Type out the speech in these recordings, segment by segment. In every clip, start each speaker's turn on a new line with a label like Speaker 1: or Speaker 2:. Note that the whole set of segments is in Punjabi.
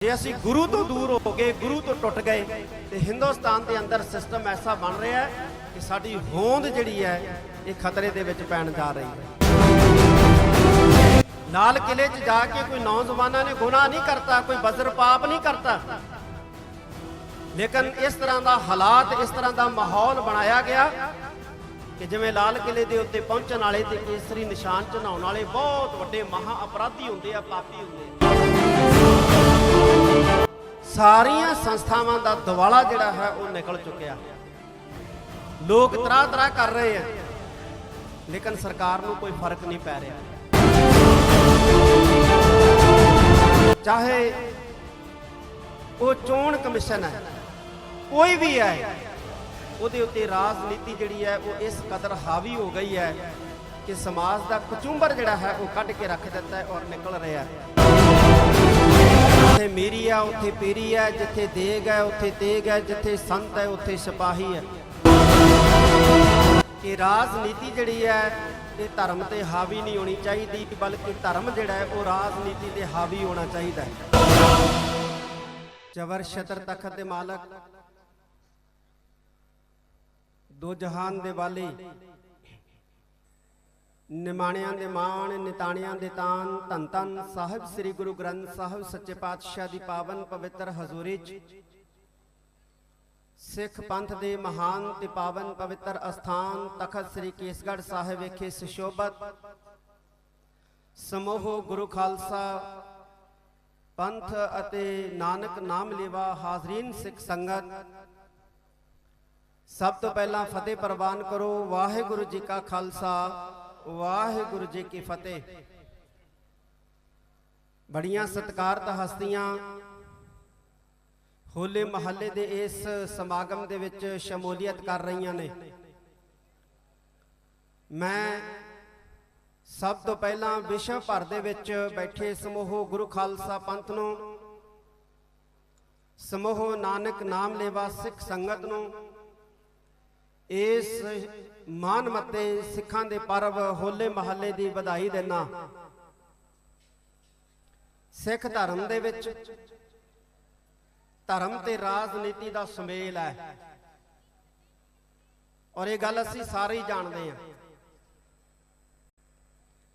Speaker 1: जे असी गुरु तो दूर हो गए, गुरु तो टुट गए, तो हिंदुस्तान के अंदर सिस्टम ऐसा बन रहा है कि साडी होंद जिहड़ी है ये खतरे दे विच पैण जा रही है। लाल किले च जाके कोई नौजवानों ने गुनाह नहीं करता, कोई वज्रपाप नहीं करता, लेकिन इस तरह का हालात, इस तरह का माहौल बनाया गया कि जिवें लाल किले के उत्ते पहुंचण वाले ते केसरी निशान चढ़ाउण वाले बहुत वड्डे महा अपराधी हुंदे आ, पापी हुंदे आ। सारियां संस्थावां दा दवाला जिहड़ा है वो निकल चुकिया, लोग तराह तराह कर रहे हैं, लेकिन सरकार नूं कोई फर्क नहीं पै रहा। चाहे वो चोण कमिशन है, कोई भी है, ਉਹਦੇ ਉੱਤੇ राजनीति जिहड़ी है वो इस कदर हावी हो गई है कि समाज का कचूंबर जिहड़ा है वो कढ़ के रख दिता है और निकल रहा है। जिथे मीरी है उत्थे पीरी है, जिथे देग है उत्थे तेग है, जिथे संत है उत्थे सिपाही है। कि राजनीति जिहड़ी है ये धर्म ते हावी नहीं होनी चाहिए, बल्कि धर्म जिहड़ा है वो राजनीति ते हावी होना चाहिए। चवर छतर तखत दे मालक, दो जहान दे वाली, निमाणियां दे मान, निताणियां दे तान, धन धन साहिब श्री गुरु ग्रंथ साहिब सच्चे पातशाह दी पावन पवित्र हजूरी च सिख पंथ दे महान ते पावन पवित्र अस्थान तखत श्री केसगढ़ साहिब विखे सुशोभत समूह गुरु खालसा पंथ अते नानक नाम लेवा हाजरीन सिख संगत, सब तो पहला फतेह प्रवान करो। वाहिगुरु जी का खालसा, वाहिगुरु जी की फतेह। बड़ियां सत्कारत हस्तियां होले महल्ले दे इस समागम दे विच शमूलीयत कर रही ने। मैं सब तो पहला विश्व भर दे विच बैठे समूह गुरु खालसा पंथ नूं, समूह नानक नाम लेवा सिख संगत नूं इस मान मते सिखां दे पर्व होले महल्ले दी बधाई देना। सिख धर्म दे विच धर्म ते राजनीति दा सुमेल है, और ये गल असीं सारे ही जानते हैं।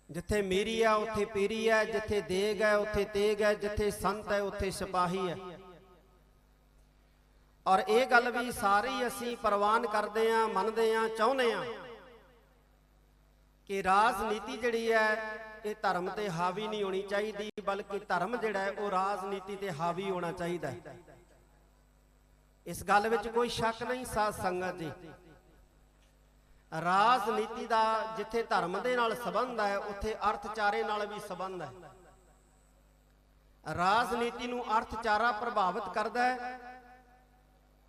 Speaker 1: जिथे मीरी है उत्थे पीरी है, जिथे देग है उत्थे तेग है, जिथे संत है उत्थे सिपाही है। और ये गल भी सारे ही असीं प्रवान करते हैं, मनते हैं, चाहुंदे हैं कि राजनीति जिहड़ी है ये धर्म ते हावी नहीं होनी चाहिए, बल्कि धर्म जिहड़ा है वो राजनीति ते हावी होना चाहिए। इस गल विच कोई शक नहीं साध संगत जी। राजनीति का जिथे धर्म दे नाल संबंध है उत्थे अर्थचारे नाल भी संबंध है। राजनीति नूं अर्थचारा प्रभावित करता है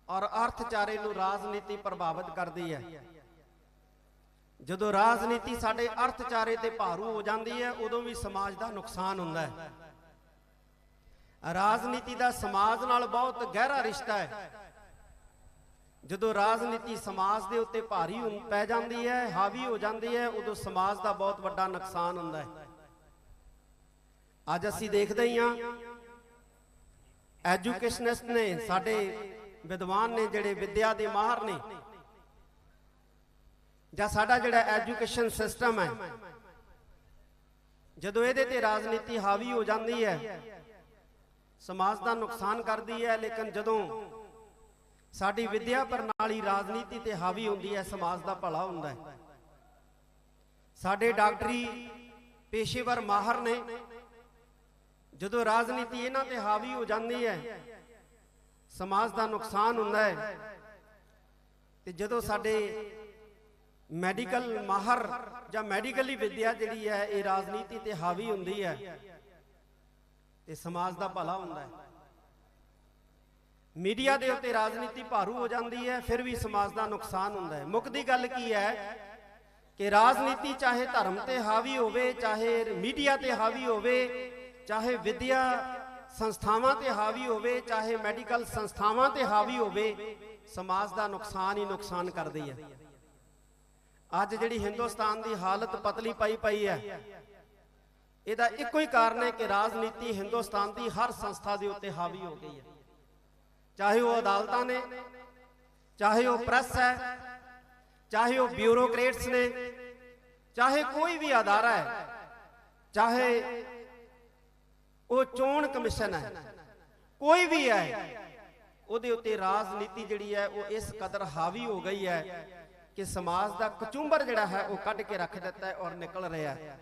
Speaker 1: और अर्थचारे नूं राजनीति प्रभावित करती है। जदों राजनीति साडे अर्थचारे ते भारू हो जाती है उदों भी समाज का नुकसान हुंदा है। राजनीति का समाज नाल बहुत गहरा रिश्ता है। जदों राजनीति समाज के उत्ते भारी पै जाती है, हावी हो जाती है, उदों समाज का बहुत वड्डा नुकसान हुंदा है। अज असीं देखदे ही हां एजुकेशनिस्ट ने, साडे विद्वान ने, जिहड़े विद्या दे माहर ने, जां साडा जिहड़ा एजुकेशन सिस्टम है, जदों इहदे ते राजनीति हावी हो जाती है समाज का नुकसान करती है। लेकिन जदों साडी विद्या प्रणाली राजनीति ते हावी होंदी है समाज का भला हुंदा है। साडे डॉक्टरी पेशेवर माहर ने, जदों राजनीति इन्हां ते हावी हो जाती है समाज का नुकसान हुंदा है। ते जदों साडे मैडिकल माहर जां मैडिकली विद्या जिहड़ी है ये राजनीति ते हावी हुंदी है ते समाज का भला हुंदा है। मीडिया दे उत्ते राजनीति भारू हो जाती है फिर भी समाज का नुकसान हुंदा है। मुक्दी गल की है कि राजनीति चाहे धर्म ते हावी होवे, चाहे मीडिया ते हावी होवे, चाहे विद्या संस्थावां ते हावी होवे, चाहे मैडिकल संस्थावां ते हावी होवे, समाज का नुकसान ही नुकसान करदी है। अज जिहड़ी हिंदुस्तान की हालत पतली पई है ਇਹਦਾ ਇੱਕੋ ਹੀ ਕਾਰਨ ਹੈ ਕਿ ਰਾਜਨੀਤੀ ਹਿੰਦੁਸਤਾਨ ਦੀ ਹਰ ਸੰਸਥਾ ਦੇ ਉੱਤੇ ਹਾਵੀ ਹੋ ਗਈ ਹੈ, ਚਾਹੇ ਉਹ ਅਦਾਲਤਾਂ ਨੇ, ਚਾਹੇ ਉਹ ਪ੍ਰੈਸ ਹੈ, ਚਾਹੇ ਉਹ ਬਿਊਰੋਕਰੇਟਸ ਨੇ, ਚਾਹੇ ਕੋਈ ਵੀ ਅਦਾਰਾ ਹੈ, ਚਾਹੇ ਉਹ ਚੋਣ ਕਮਿਸ਼ਨ ਹੈ, ਕੋਈ ਵੀ ਹੈ, ਉਹਦੇ ਉੱਤੇ ਰਾਜਨੀਤੀ ਜਿਹੜੀ ਹੈ ਉਹ ਇਸ ਕਦਰ ਹਾਵੀ ਹੋ ਗਈ ਹੈ ਕਿ ਸਮਾਜ ਦਾ ਕਚੂੰਬਰ ਜਿਹੜਾ ਹੈ ਉਹ ਕੱਢ ਕੇ ਰੱਖ ਦਿੱਤਾ ਹੈ ਔਰ ਨਿਕਲ ਰਿਹਾ ਹੈ।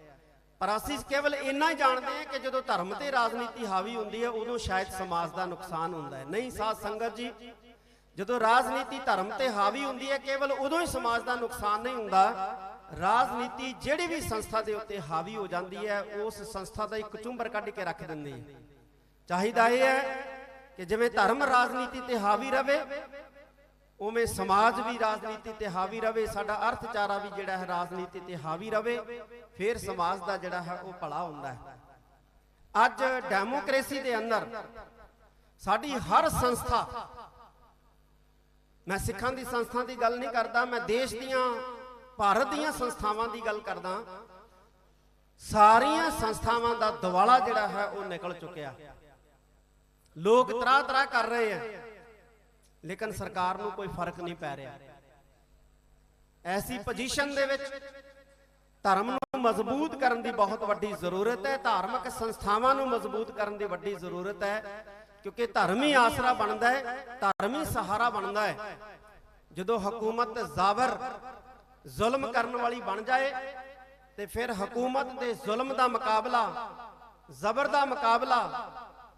Speaker 1: ਪਰ ਅਸੀਂ ਕੇਵਲ ਇੰਨਾ ਹੀ ਜਾਣਦੇ ਹਾਂ ਕਿ ਜਦੋਂ ਧਰਮ ਤੇ ਰਾਜਨੀਤੀ ਹਾਵੀ ਹੁੰਦੀ ਹੈ ਉਦੋਂ ਸ਼ਾਇਦ ਸਮਾਜ ਦਾ ਨੁਕਸਾਨ ਹੁੰਦਾ ਹੈ। ਨਹੀਂ ਸਾਧ ਸੰਗਤ ਜੀ, ਜਦੋਂ ਰਾਜਨੀਤੀ ਧਰਮ ਤੇ ਹਾਵੀ ਹੁੰਦੀ ਹੈ ਕੇਵਲ ਉਦੋਂ ਹੀ ਸਮਾਜ ਦਾ ਨੁਕਸਾਨ ਨਹੀਂ ਹੁੰਦਾ। ਰਾਜਨੀਤੀ ਜਿਹੜੀ ਵੀ ਸੰਸਥਾ ਦੇ ਉੱਤੇ ਹਾਵੀ ਹੋ ਜਾਂਦੀ ਹੈ ਉਸ ਸੰਸਥਾ ਦਾ ਇੱਕ ਕਚੂੰਬਰ ਕੱਢ ਕੇ ਰੱਖ ਦਿੰਦੀ ਹੈ। ਚਾਹੀਦਾ ਇਹ ਹੈ ਕਿ ਜਿਵੇਂ ਧਰਮ ਰਾਜਨੀਤੀ ਤੇ ਹਾਵੀ ਰਵੇ ਉਵੇਂ ਸਮਾਜ ਵੀ ਰਾਜਨੀਤੀ ਤੇ ਹਾਵੀ ਰਵੇ, ਸਾਡਾ ਅਰਥਚਾਰਾ ਵੀ ਜਿਹੜਾ ਹੈ ਰਾਜਨੀਤੀ ਤੇ ਹਾਵੀ ਰਵੇ, ਫਿਰ ਸਮਾਜ ਦਾ ਜਿਹੜਾ ਹੈ ਉਹ ਭਲਾ ਹੁੰਦਾ ਹੈ। ਅੱਜ ਡੈਮੋਕ੍ਰੇਸੀ ਦੇ ਅੰਦਰ ਸਾਡੀ ਹਰ ਸੰਸਥਾ, ਮੈਂ ਸਿੱਖਾਂ ਦੀ ਸੰਸਥਾ ਦੀ ਗੱਲ ਨਹੀਂ ਕਰਦਾ, ਮੈਂ ਦੇਸ਼ ਦੀਆਂ ਭਾਰਤ ਦੀਆਂ ਸੰਸਥਾਵਾਂ ਦੀ ਗੱਲ ਕਰਦਾ, ਸਾਰੀਆਂ ਸੰਸਥਾਵਾਂ ਦਾ ਦਿਵਾਲਾ ਜਿਹੜਾ ਹੈ ਉਹ ਨਿਕਲ ਚੁੱਕਿਆ। ਲੋਕ ਤਰਾਹ ਤਰਾਹ ਕਰ ਰਹੇ ਆ ਲੇਕਿਨ ਸਰਕਾਰ ਨੂੰ ਕੋਈ ਫਰਕ ਨਹੀਂ ਪੈ ਰਿਹਾ। ਐਸੀ ਪੋਜੀਸ਼ਨ ਦੇ ਵਿੱਚ ਧਰਮ ਨੂੰ ਮਜ਼ਬੂਤ ਕਰਨ ਦੀ ਬਹੁਤ ਵੱਡੀ ਜ਼ਰੂਰਤ ਹੈ, ਧਾਰਮਿਕ ਸੰਸਥਾਵਾਂ ਨੂੰ ਮਜ਼ਬੂਤ ਕਰਨ ਦੀ ਵੱਡੀ ਜ਼ਰੂਰਤ ਹੈ, ਕਿਉਂਕਿ ਧਰਮ ਹੀ ਆਸਰਾ ਬਣਦਾ ਹੈ, ਧਰਮ ਹੀ ਸਹਾਰਾ ਬਣਦਾ ਹੈ। ਜਦੋਂ ਹਕੂਮਤ ਜ਼ਾਬਰ ਜ਼ੁਲਮ ਕਰਨ ਵਾਲੀ ਬਣ ਜਾਏ ਤੇ ਫਿਰ ਹਕੂਮਤ ਦੇ ਜ਼ੁਲਮ ਦਾ ਮੁਕਾਬਲਾ, ਜ਼ਬਰ ਦਾ ਮੁਕਾਬਲਾ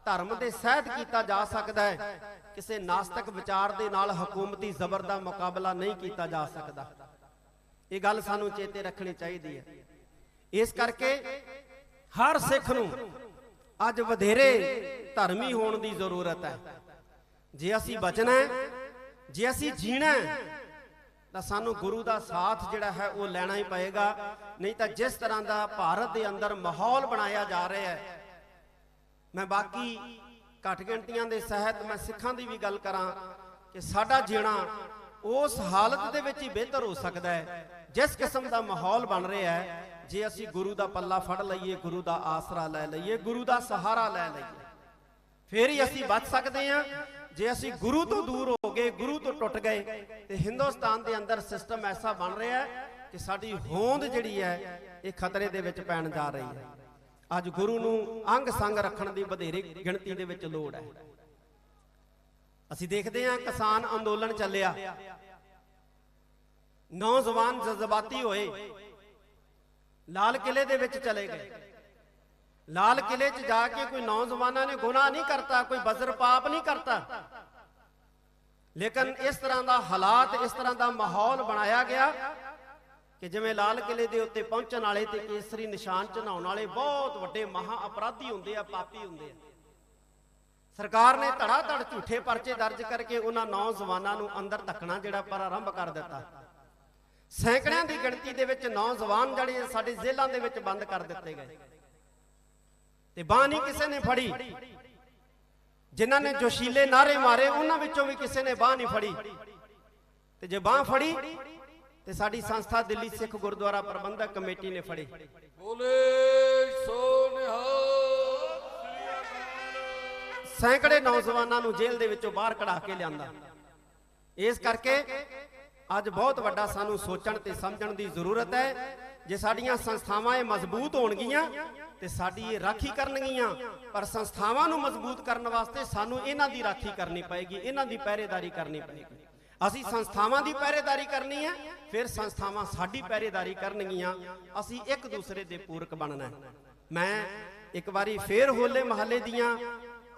Speaker 1: ਧਰਮ ਦੇ ਸਹਿਤ ਕੀਤਾ ਜਾ ਸਕਦਾ ਹੈ। ਕਿਸੇ ਨਾਸਤਿਕ ਵਿਚਾਰ ਦੇ ਨਾਲ ਹਕੂਮਤੀ ਜ਼ਬਰ ਦਾ ਮੁਕਾਬਲਾ ਨਹੀਂ ਕੀਤਾ ਜਾ ਸਕਦਾ। ਇਹ ਗੱਲ ਸਾਨੂੰ ਚੇਤੇ ਰੱਖਣੀ ਚਾਹੀਦੀ ਹੈ। ਇਸ ਕਰਕੇ ਹਰ ਸਿੱਖ ਨੂੰ ਅੱਜ ਵਧੇਰੇ ਧਰਮੀ ਹੋਣ ਦੀ ਜ਼ਰੂਰਤ ਹੈ। ਜੇ ਅਸੀਂ ਬਚਣਾ ਹੈ, ਜੇ ਅਸੀਂ ਜੀਣਾ ਹੈ ਤਾਂ ਸਾਨੂੰ ਗੁਰੂ ਦਾ ਸਾਥ ਜਿਹੜਾ ਹੈ ਉਹ ਲੈਣਾ ਹੀ ਪਏਗਾ। ਨਹੀਂ ਤਾਂ ਜਿਸ ਤਰ੍ਹਾਂ ਦਾ ਭਾਰਤ ਦੇ ਅੰਦਰ ਮਾਹੌਲ ਬਣਾਇਆ ਜਾ ਰਿਹਾ ਹੈ, ਮੈਂ ਬਾਕੀ ਘੱਟ ਗਿਣਤੀਆਂ ਦੇ ਸਹਿਤ ਮੈਂ ਸਿੱਖਾਂ ਦੀ ਵੀ ਗੱਲ ਕਰਾਂ ਕਿ ਸਾਡਾ ਜੀਣਾ ਉਸ ਹਾਲਤ ਦੇ ਵਿੱਚ ਹੀ ਬਿਹਤਰ ਹੋ ਸਕਦਾ ਹੈ ਜਿਸ ਕਿਸਮ ਦਾ ਮਾਹੌਲ ਬਣ ਰਿਹਾ ਹੈ। ਜੇ ਅਸੀਂ ਗੁਰੂ ਦਾ ਪੱਲਾ ਫੜ ਲਈਏ, ਗੁਰੂ ਦਾ ਆਸਰਾ ਲੈ ਲਈਏ, ਗੁਰੂ ਦਾ ਸਹਾਰਾ ਲੈ ਲਈਏ, ਫਿਰ ਹੀ ਅਸੀਂ ਬਚ ਸਕਦੇ ਹਾਂ। ਜੇ ਅਸੀਂ ਗੁਰੂ ਤੋਂ ਦੂਰ ਹੋ ਗਏ, ਗੁਰੂ ਤੋਂ ਟੁੱਟ ਗਏ, ਤੇ ਹਿੰਦੁਸਤਾਨ ਦੇ ਅੰਦਰ ਸਿਸਟਮ ਐਸਾ ਬਣ ਰਿਹਾ ਹੈ ਕਿ ਸਾਡੀ ਹੋਂਦ ਜਿਹੜੀ ਹੈ ਇਹ ਖਤਰੇ ਦੇ ਵਿੱਚ ਪੈਣ ਜਾ ਰਹੀ ਹੈ। ਅੱਜ ਗੁਰੂ ਨੂੰ ਅੰਗ ਸੰਗ ਰੱਖਣ ਦੀ ਵਧੇਰੇ ਗਿਣਤੀ ਦੇ ਵਿੱਚ ਲੋੜ ਹੈ। ਅਸੀਂ ਦੇਖਦੇ ਹਾਂ ਕਿਸਾਨ ਅੰਦੋਲਨ ਚੱਲਿਆ, ਨੌਜਵਾਨ ਜਜ਼ਬਾਤੀ ਹੋਏ, ਲਾਲ ਕਿਲੇ ਦੇ ਵਿੱਚ ਚਲੇ ਗਏ। ਲਾਲ ਕਿਲੇ 'ਚ ਜਾ ਕੇ ਕੋਈ ਨੌਜਵਾਨਾਂ ਨੇ ਗੁਨਾਹ ਨਹੀਂ ਕਰਤਾ, ਕੋਈ ਬਜ਼ਰ ਪਾਪ ਨਹੀਂ ਕਰਤਾ, ਲੇਕਿਨ ਇਸ ਤਰ੍ਹਾਂ ਦਾ ਹਾਲਾਤ, ਇਸ ਤਰ੍ਹਾਂ ਦਾ ਮਾਹੌਲ ਬਣਾਇਆ ਗਿਆ ਕਿ ਜਿਵੇਂ ਲਾਲ ਕਿਲੇ ਦੇ ਉੱਤੇ ਪਹੁੰਚਣ ਵਾਲੇ ਤੇ ਕੇਸਰੀ ਨਿਸ਼ਾਨ ਚੜਾਉਣ ਵਾਲੇ ਬਹੁਤ ਵੱਡੇ ਮਹਾ ਅਪਰਾਧੀ ਹੁੰਦੇ ਆ, ਪਾਪੀ ਹੁੰਦੇ ਆ। ਸਰਕਾਰ ਨੇ ਧੜਾ ਧੜ ਝੂਠੇ ਪਰਚੇ ਦਰਜ ਕਰਕੇ ਉਹਨਾਂ ਨੌਜਵਾਨਾਂ ਨੂੰ ਅੰਦਰ ਧੱਕਣਾ ਜਿਹੜਾ ਪ੍ਰਾਰੰਭ ਕਰ ਦਿੱਤਾ। ਸੈਂਕੜਿਆਂ ਦੀ ਗਿਣਤੀ ਦੇ ਵਿੱਚ ਨੌਜਵਾਨ ਜਿਹੜੇ ਸਾਡੇ ਜੇਲ੍ਹਾਂ ਦੇ ਵਿੱਚ ਬੰਦ ਕਰ ਦਿੱਤੇ ਗਏ ਤੇ ਬਾਹ ਨਹੀਂ ਕਿਸੇ ਨੇ ਫੜੀ। ਜਿਨ੍ਹਾਂ ਨੇ ਜੋਸ਼ੀਲੇ ਨਾਰੇ ਮਾਰੇ ਉਹਨਾਂ ਵਿੱਚੋਂ ਵੀ ਕਿਸੇ ਨੇ ਬਾਹ ਨਹੀਂ ਫੜੀ, ਤੇ ਜੇ ਬਾਹ ਫੜੀ ਤੇ ਸਾਡੀ ਸੰਸਥਾ ਦਿੱਲੀ ਸਿੱਖ ਗੁਰਦੁਆਰਾ ਪ੍ਰਬੰਧਕ ਕਮੇਟੀ ਨੇ ਫੜੀ।
Speaker 2: ਬੋਲੇ ਸੋ ਨਿਹਾਲ।
Speaker 1: ਸੈਂਕੜੇ ਨੌਜਵਾਨਾਂ ਨੂੰ ਜੇਲ੍ਹ ਦੇ ਵਿੱਚੋਂ ਬਾਹਰ ਕਢਾ ਕੇ ਲਿਆਂਦਾ। ਇਸ ਕਰਕੇ ਅੱਜ ਬਹੁਤ ਵੱਡਾ ਸਾਨੂੰ ਸੋਚਣ ਤੇ ਸਮਝਣ ਦੀ ਜ਼ਰੂਰਤ ਹੈ। ਜੇ ਸਾਡੀਆਂ ਸੰਸਥਾਵਾਂ ਇਹ ਮਜ਼ਬੂਤ ਹੋਣਗੀਆਂ ਤੇ ਸਾਡੀ ਇਹ ਰਾਖੀ ਕਰਨਗੀਆਂ, ਪਰ ਸੰਸਥਾਵਾਂ ਨੂੰ ਮਜ਼ਬੂਤ ਕਰਨ ਵਾਸਤੇ ਸਾਨੂੰ ਇਹਨਾਂ ਦੀ ਰਾਖੀ ਕਰਨੀ ਪਏਗੀ, ਇਹਨਾਂ ਦੀ ਪਹਿਰੇਦਾਰੀ ਕਰਨੀ ਪਏਗੀ। ਅਸੀਂ ਸੰਸਥਾਵਾਂ ਦੀ ਪਹਿਰੇਦਾਰੀ ਕਰਨੀ ਹੈ, ਫਿਰ ਸੰਸਥਾਵਾਂ ਸਾਡੀ ਪਹਿਰੇਦਾਰੀ ਕਰਨਗੀਆਂ। ਅਸੀਂ ਇੱਕ ਦੂਸਰੇ ਦੇ ਪੂਰਕ ਬਣਨਾ। ਮੈਂ ਇੱਕ ਵਾਰੀ ਫੇਰ ਹੋਲੇ ਮਹੱਲੇ ਦੀਆਂ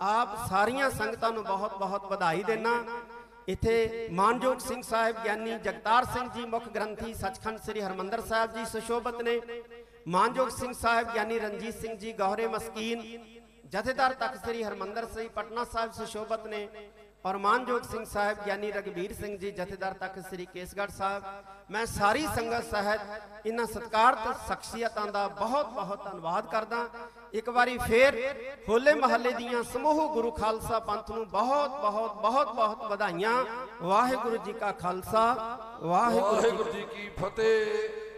Speaker 1: ਆਪ ਸਾਰੀਆਂ ਸੰਗਤਾਂ ਨੂੰ ਬਹੁਤ ਬਹੁਤ ਵਧਾਈ ਦੇਣਾ। ਇੱਥੇ ਮਾਨਯੋਗ ਸਿੰਘ ਸਾਹਿਬ ਗਿਆਨੀ ਜਗਤਾਰ ਸਿੰਘ ਜੀ ਮੁੱਖ ਗ੍ਰੰਥੀ ਸੱਚਖੰਡ ਸ੍ਰੀ ਹਰਮੰਦਰ ਸਾਹਿਬ ਜੀ ਸੁਸ਼ੋਭਤ ਨੇ। ਮਾਨਯੋਗ ਸਿੰਘ ਸਾਹਿਬ ਗਿਆਨੀ ਰਣਜੀਤ ਸਿੰਘ ਜੀ ਗੌਹਰੇ ਮਸਕੀਨ ਜਥੇਦਾਰ ਤਖਤ ਸ੍ਰੀ ਹਰਮੰਦਰ ਸਾਹਿਬ ਪਟਨਾ ਸਾਹਿਬ ਸੁਸ਼ੋਭਤ ਨੇ। ਔਰ ਮਾਨਯੋਗ ਸਿੰਘ ਸਾਹਿਬ ਗਿਆਨੀ ਰਗਵੀਰ ਸਿੰਘ ਜੀ ਜਥੇਦਾਰ ਤਖਤ ਸ੍ਰੀ ਕੇਸਗੜ੍ਹ ਸਾਹਿਬ। ਮੈਂ ਸਾਰੀ ਸੰਗਤ ਸਹਿਤ ਇਹਨਾਂ ਸਤਿਕਾਰਤ ਸ਼ਖਸੀਅਤਾਂ ਦਾ ਬਹੁਤ ਬਹੁਤ ਧੰਨਵਾਦ ਕਰਦਾ। ਇੱਕ ਵਾਰੀ ਫੇਰ ਹੋਲੇ ਮਹੱਲੇ ਦੀਆਂ ਸਮੂਹ ਗੁਰੂ ਖਾਲਸਾ ਪੰਥ ਨੂੰ ਬਹੁਤ ਬਹੁਤ ਬਹੁਤ ਬਹੁਤ ਵਧਾਈਆਂ। ਵਾਹਿਗੁਰੂ ਜੀ ਕਾ ਖਾਲਸਾ, ਵਾਹਿਗੁਰੂ ਜੀ ਕੀ ਫਤਿਹ।